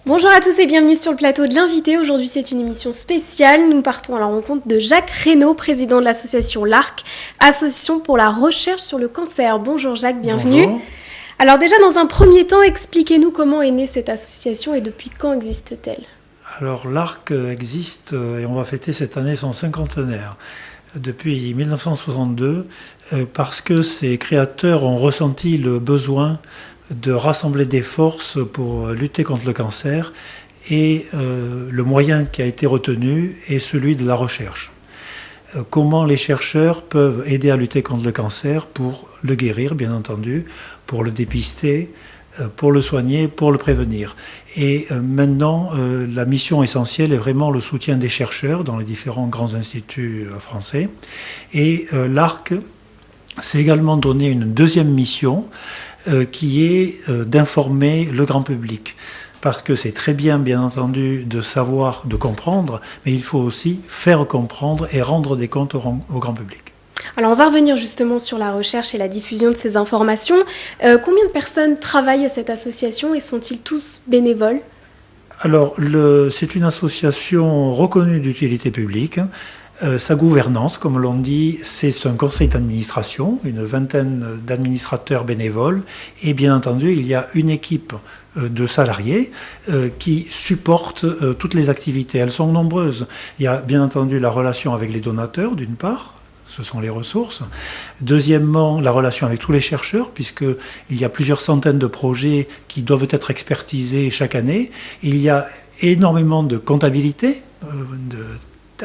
Bonjour à tous et bienvenue sur le plateau de l'invité. Aujourd'hui, c'est une émission spéciale. Nous partons à la rencontre de Jacques Reynaud, président de l'association l'ARC, Association pour la recherche sur le cancer. Bonjour Jacques, bienvenue. Bonjour. Alors déjà, dans un premier temps, expliquez-nous comment est née cette association et depuis quand existe-t-elle ? Alors l'ARC existe et on va fêter cette année son cinquantenaire. Depuis 1962, parce que ses créateurs ont ressenti le besoin de rassembler des forces pour lutter contre le cancer et le moyen qui a été retenu est celui de la recherche. Comment les chercheurs peuvent aider à lutter contre le cancer pour le guérir, bien entendu, pour le dépister, pour le soigner, pour le prévenir. Et maintenant, la mission essentielle est vraiment le soutien des chercheurs dans les différents grands instituts français. Et l'ARC s'est également donné une deuxième mission qui est d'informer le grand public. Parce que c'est très bien, bien entendu, de savoir, de comprendre, mais il faut aussi faire comprendre et rendre des comptes au grand public. Alors on va revenir justement sur la recherche et la diffusion de ces informations. Combien de personnes travaillent à cette association et sont-ils tous bénévoles ? Alors, c'est une association reconnue d'utilité publique. Sa gouvernance, comme l'on dit, c'est un conseil d'administration, une vingtaine d'administrateurs bénévoles, et bien entendu, il y a une équipe de salariés qui supportent toutes les activités. Elles sont nombreuses. Il y a bien entendu la relation avec les donateurs, d'une part, ce sont les ressources. Deuxièmement, la relation avec tous les chercheurs, puisqu'il y a plusieurs centaines de projets qui doivent être expertisés chaque année. Il y a énormément de comptabilité,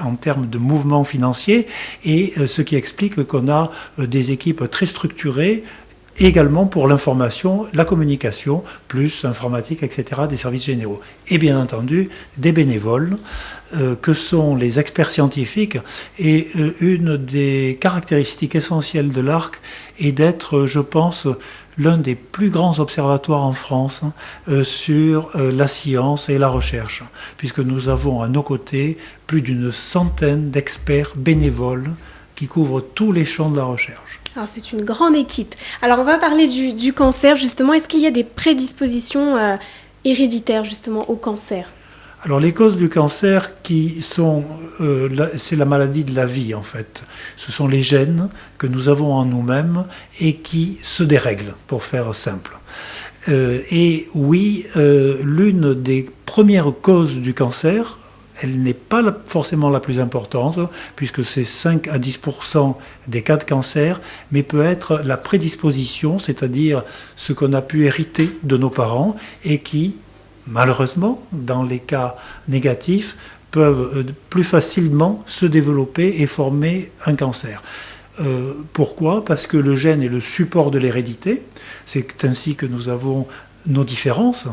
en termes de mouvements financiers, et ce qui explique qu'on a des équipes très structurées, également pour l'information, la communication, plus informatique, etc., des services généraux. Et bien entendu, des bénévoles, que sont les experts scientifiques. Et une des caractéristiques essentielles de l'ARC est d'être, je pense, l'un des plus grands observatoires en France sur la science et la recherche, puisque nous avons à nos côtés plus d'une centaine d'experts bénévoles qui couvrent tous les champs de la recherche. Alors c'est une grande équipe. Alors on va parler du cancer justement. Est-ce qu'il y a des prédispositions héréditaires justement au cancer ? Alors les causes du cancer c'est la maladie de la vie en fait. Ce sont les gènes que nous avons en nous-mêmes et qui se dérèglent, pour faire simple. Et oui, l'une des premières causes du cancer, elle n'est pas forcément la plus importante, puisque c'est 5 à 10% des cas de cancer, mais peut être la prédisposition, c'est-à-dire ce qu'on a pu hériter de nos parents et qui, malheureusement, dans les cas négatifs, peuvent plus facilement se développer et former un cancer. Pourquoi ? Parce que le gène est le support de l'hérédité. C'est ainsi que nous avons nos différences,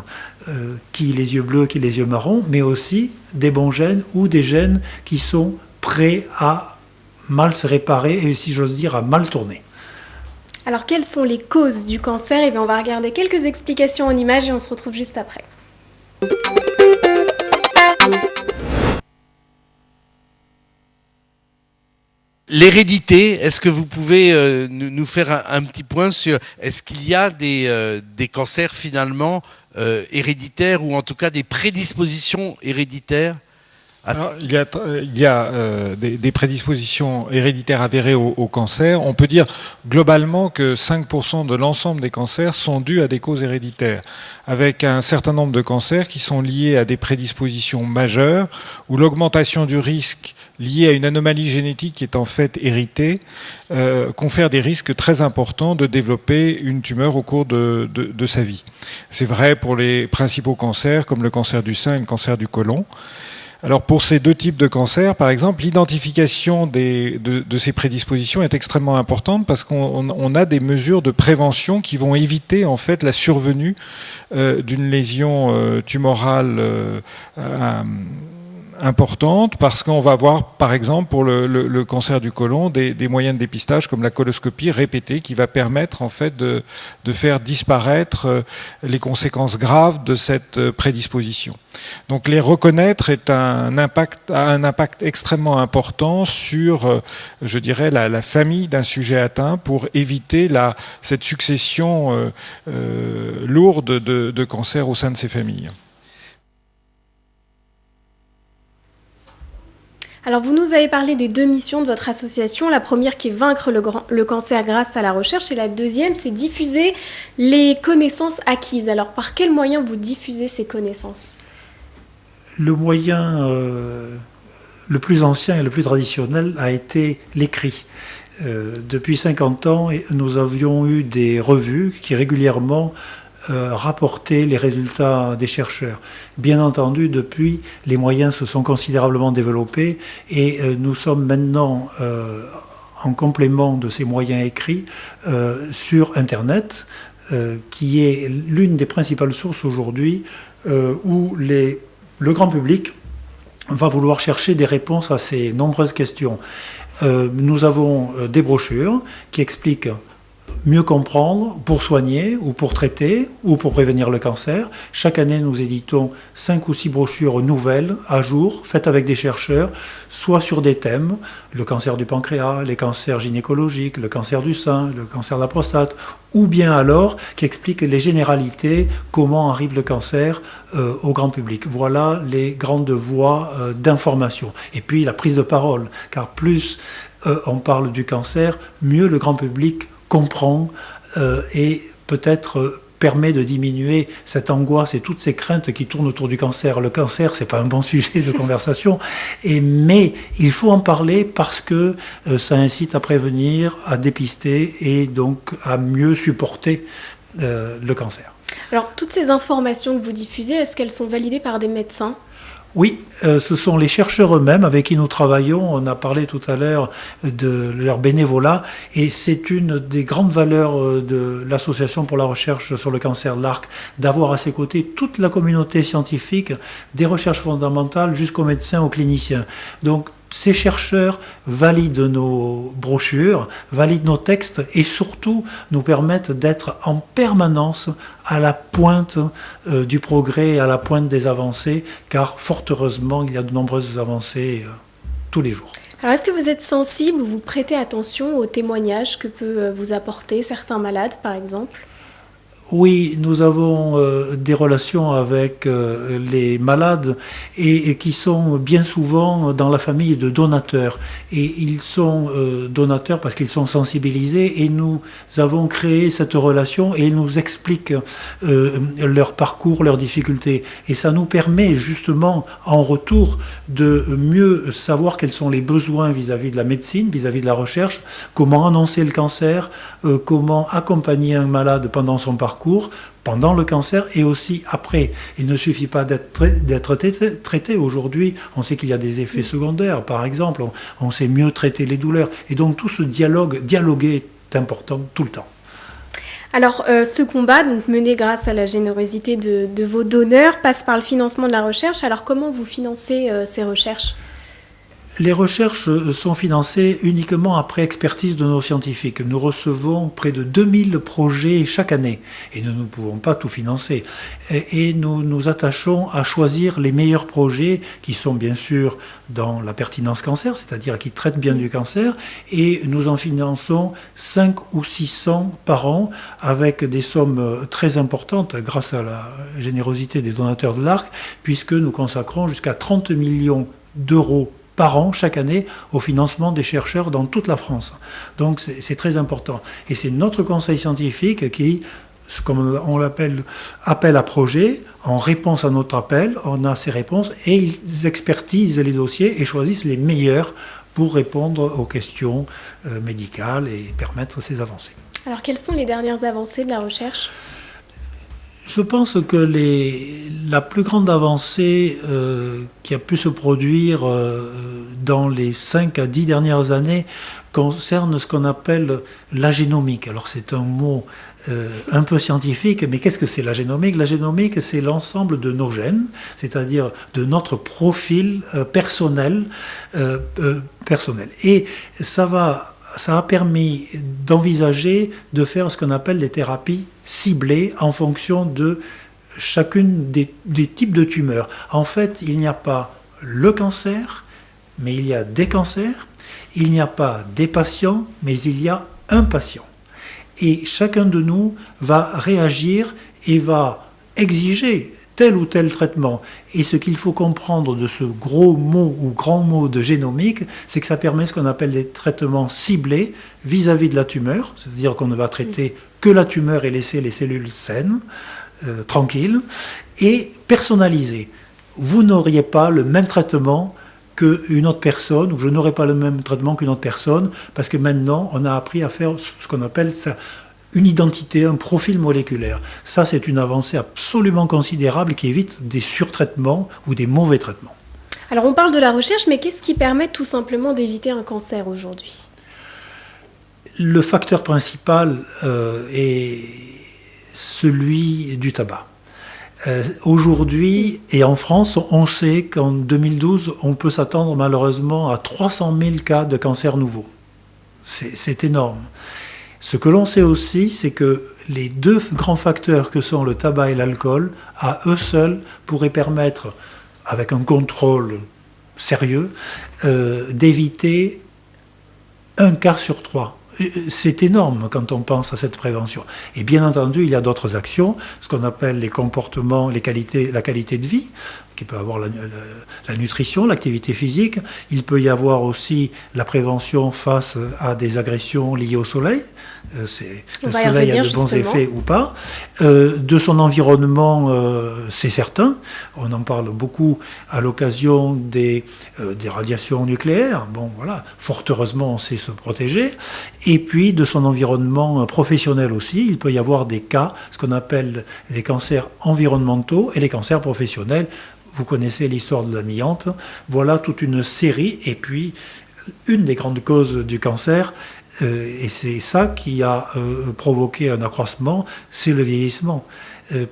qui les yeux bleus, qui les yeux marrons, mais aussi des bons gènes ou des gènes qui sont prêts à mal se réparer et, si j'ose dire, à mal tourner. Alors, quelles sont les causes du cancer ? Eh bien, on va regarder quelques explications en images et on se retrouve juste après. L'hérédité, est-ce que vous pouvez nous faire un petit point sur est-ce qu'il y a des cancers finalement héréditaires ou en tout cas des prédispositions héréditaires ? Alors, il y a des prédispositions héréditaires avérées au cancer. On peut dire globalement que 5% de l'ensemble des cancers sont dus à des causes héréditaires, avec un certain nombre de cancers qui sont liés à des prédispositions majeures, où l'augmentation du risque liée à une anomalie génétique qui est en fait héritée confère des risques très importants de développer une tumeur au cours de sa vie. C'est vrai pour les principaux cancers, comme le cancer du sein et le cancer du côlon. Alors pour ces deux types de cancers, par exemple, l'identification de ces prédispositions est extrêmement importante parce qu'on a des mesures de prévention qui vont éviter en fait la survenue d'une lésion tumorale importante parce qu'on va voir, par exemple, pour le cancer du côlon, des moyens de dépistage comme la coloscopie répétée qui va permettre en fait de faire disparaître les conséquences graves de cette prédisposition. Donc les reconnaître a un impact extrêmement important sur, je dirais, la famille d'un sujet atteint pour éviter cette succession lourde de cancers au sein de ces familles. Alors vous nous avez parlé des 2 missions de votre association. La première qui est vaincre le cancer grâce à la recherche et la deuxième c'est diffuser les connaissances acquises. Alors par quels moyens vous diffusez ces connaissances ? Le moyen le plus ancien et le plus traditionnel a été l'écrit. Depuis 50 ans, nous avions eu des revues qui régulièrement rapporter les résultats des chercheurs. Bien entendu, depuis, les moyens se sont considérablement développés et nous sommes maintenant en complément de ces moyens écrits sur Internet, qui est l'une des principales sources aujourd'hui où le grand public va vouloir chercher des réponses à ces nombreuses questions. Nous avons des brochures qui expliquent mieux comprendre pour soigner ou pour traiter ou pour prévenir le cancer. Chaque année, nous éditons 5 ou 6 brochures nouvelles, à jour, faites avec des chercheurs, soit sur des thèmes, le cancer du pancréas, les cancers gynécologiques, le cancer du sein, le cancer de la prostate, ou bien alors qui expliquent les généralités, comment arrive le cancer au grand public. Voilà les grandes voies d'information. Et puis la prise de parole, car plus on parle du cancer, mieux le grand public comprend et peut-être permet de diminuer cette angoisse et toutes ces craintes qui tournent autour du cancer. Le cancer, c'est pas un bon sujet de conversation, mais il faut en parler parce que ça incite à prévenir, à dépister et donc à mieux supporter le cancer. Alors, toutes ces informations que vous diffusez, est-ce qu'elles sont validées par des médecins ? Oui, ce sont les chercheurs eux-mêmes avec qui nous travaillons. On a parlé tout à l'heure de leur bénévolat et c'est une des grandes valeurs de l'Association pour la recherche sur le cancer de l'Arc, d'avoir à ses côtés toute la communauté scientifique, des recherches fondamentales jusqu'aux médecins, aux cliniciens. Donc, ces chercheurs valident nos brochures, valident nos textes et surtout nous permettent d'être en permanence à la pointe du progrès, à la pointe des avancées, car fort heureusement, il y a de nombreuses avancées tous les jours. Alors, est-ce que vous êtes sensible ou vous prêtez attention aux témoignages que peuvent vous apporter certains malades, par exemple ? Oui, nous avons des relations avec les malades et qui sont bien souvent dans la famille de donateurs. Et ils sont donateurs parce qu'ils sont sensibilisés et nous avons créé cette relation et ils nous expliquent leur parcours, leurs difficultés. Et ça nous permet justement en retour de mieux savoir quels sont les besoins vis-à-vis de la médecine, vis-à-vis de la recherche, comment annoncer le cancer, comment accompagner un malade pendant son parcours, pendant le cancer et aussi après. Il ne suffit pas d'être traité. Aujourd'hui, on sait qu'il y a des effets secondaires, par exemple, on sait mieux traiter les douleurs. Et donc tout ce dialoguer est important tout le temps. Alors, ce combat, donc mené grâce à la générosité de vos donneurs, passe par le financement de la recherche. Alors, comment vous financez ces recherches ? Les recherches sont financées uniquement après expertise de nos scientifiques. Nous recevons près de 2000 projets chaque année et nous ne pouvons pas tout financer. Et nous nous attachons à choisir les meilleurs projets qui sont bien sûr dans la pertinence cancer, c'est-à-dire qui traitent bien du cancer, et nous en finançons 5 ou 600 par an avec des sommes très importantes grâce à la générosité des donateurs de l'Arc, puisque nous consacrons jusqu'à 30 millions d'euros par an, chaque année, au financement des chercheurs dans toute la France. Donc c'est très important. Et c'est notre conseil scientifique qui, comme on l'appelle, appel à projet. En réponse à notre appel, on a ces réponses et ils expertisent les dossiers et choisissent les meilleurs pour répondre aux questions médicales et permettre ces avancées. Alors, quelles sont les dernières avancées de la recherche ? Je pense que la plus grande avancée qui a pu se produire dans les 5 à 10 dernières années concerne ce qu'on appelle la génomique. Alors c'est un mot un peu scientifique, mais qu'est-ce que c'est la génomique? La génomique, c'est l'ensemble de nos gènes, c'est-à-dire de notre profil personnel. Et ça a permis d'envisager de faire ce qu'on appelle des thérapies ciblées en fonction de chacune des types de tumeurs. En fait, il n'y a pas le cancer, mais il y a des cancers. Il n'y a pas des patients, mais il y a un patient. Et chacun de nous va réagir et va exiger tel ou tel traitement. Et ce qu'il faut comprendre de ce gros mot ou grand mot de génomique, c'est que ça permet ce qu'on appelle des traitements ciblés vis-à-vis de la tumeur, c'est-à-dire qu'on ne va traiter que la tumeur et laisser les cellules saines, tranquilles, et personnalisés. Vous n'auriez pas le même traitement qu'une autre personne, ou je n'aurai pas le même traitement qu'une autre personne, parce que maintenant, on a appris à faire ce qu'on appelle ça, une identité, un profil moléculaire. Ça, c'est une avancée absolument considérable qui évite des surtraitements ou des mauvais traitements. Alors, on parle de la recherche, mais qu'est-ce qui permet tout simplement d'éviter un cancer aujourd'hui? Le facteur principal est celui du tabac. Aujourd'hui, et en France, on sait qu'en 2012, on peut s'attendre malheureusement à 300 000 cas de cancer nouveaux. C'est énorme. Ce que l'on sait aussi, c'est que les deux grands facteurs que sont le tabac et l'alcool, à eux seuls, pourraient permettre, avec un contrôle sérieux, d'éviter 1 cas sur 3. C'est énorme quand on pense à cette prévention. Et bien entendu, il y a d'autres actions, ce qu'on appelle les comportements, la qualité de vie, qui peut avoir la nutrition, l'activité physique. Il peut y avoir aussi la prévention face à des agressions liées au soleil. Le soleil a de bons effets ou pas. De son environnement, c'est certain. On en parle beaucoup à l'occasion des radiations nucléaires. Bon, voilà. Fort heureusement, on sait se protéger. Et puis, de son environnement professionnel aussi. Il peut y avoir des cas, ce qu'on appelle des cancers environnementaux et les cancers professionnels. Vous connaissez l'histoire de l'amiante. Voilà toute une série. Et puis, une des grandes causes du cancer, et c'est ça qui a provoqué un accroissement, c'est le vieillissement,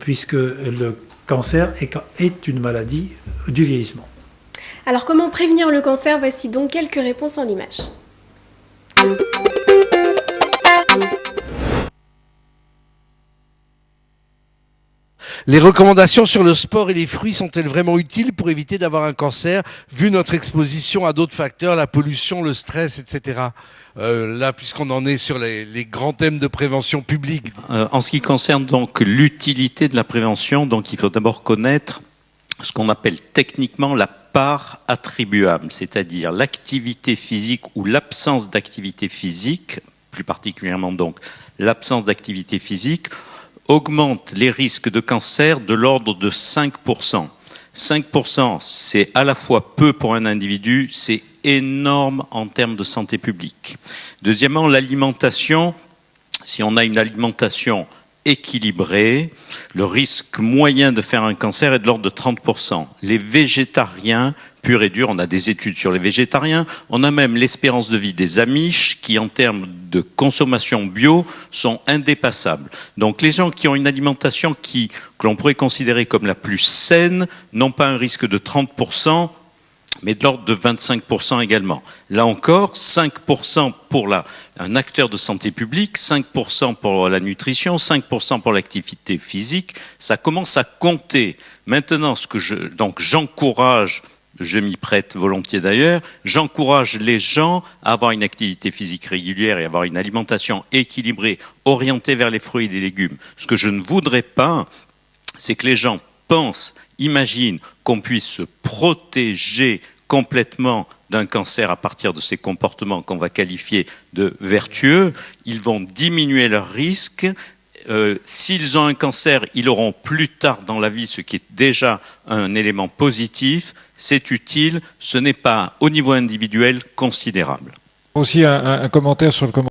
puisque le cancer est une maladie du vieillissement. Alors, comment prévenir le cancer? Voici donc quelques réponses en images. Les recommandations sur le sport et les fruits sont-elles vraiment utiles pour éviter d'avoir un cancer, vu notre exposition à d'autres facteurs, la pollution, le stress, etc. Là, puisqu'on en est sur les grands thèmes de prévention publique. En ce qui concerne donc l'utilité de la prévention, donc il faut d'abord connaître ce qu'on appelle techniquement la part attribuable, c'est-à-dire l'activité physique ou l'absence d'activité physique, plus particulièrement donc l'absence d'activité physique, augmente les risques de cancer de l'ordre de 5%. 5%, c'est à la fois peu pour un individu, c'est énorme en termes de santé publique. Deuxièmement, l'alimentation. Si on a une alimentation équilibrée, le risque moyen de faire un cancer est de l'ordre de 30%. Les végétariens purs et durs, on a des études sur les végétariens, on a même l'espérance de vie des Amish qui, en termes de consommation bio, sont indépassables. Donc les gens qui ont une alimentation que l'on pourrait considérer comme la plus saine n'ont pas un risque de 30%, mais de l'ordre de 25% également. Là encore, 5% pour un acteur de santé publique, 5% pour la nutrition, 5% pour l'activité physique, ça commence à compter. Maintenant, donc j'encourage, je m'y prête volontiers d'ailleurs, j'encourage les gens à avoir une activité physique régulière et à avoir une alimentation équilibrée, orientée vers les fruits et les légumes. Ce que je ne voudrais pas, c'est que les gens pensent, imaginent qu'on puisse se protéger complètement d'un cancer à partir de ces comportements qu'on va qualifier de vertueux. Ils vont diminuer leur risque. S'ils ont un cancer, ils l'auront plus tard dans la vie, ce qui est déjà un élément positif. C'est utile, ce n'est pas au niveau individuel considérable. Aussi un commentaire sur le commentaire.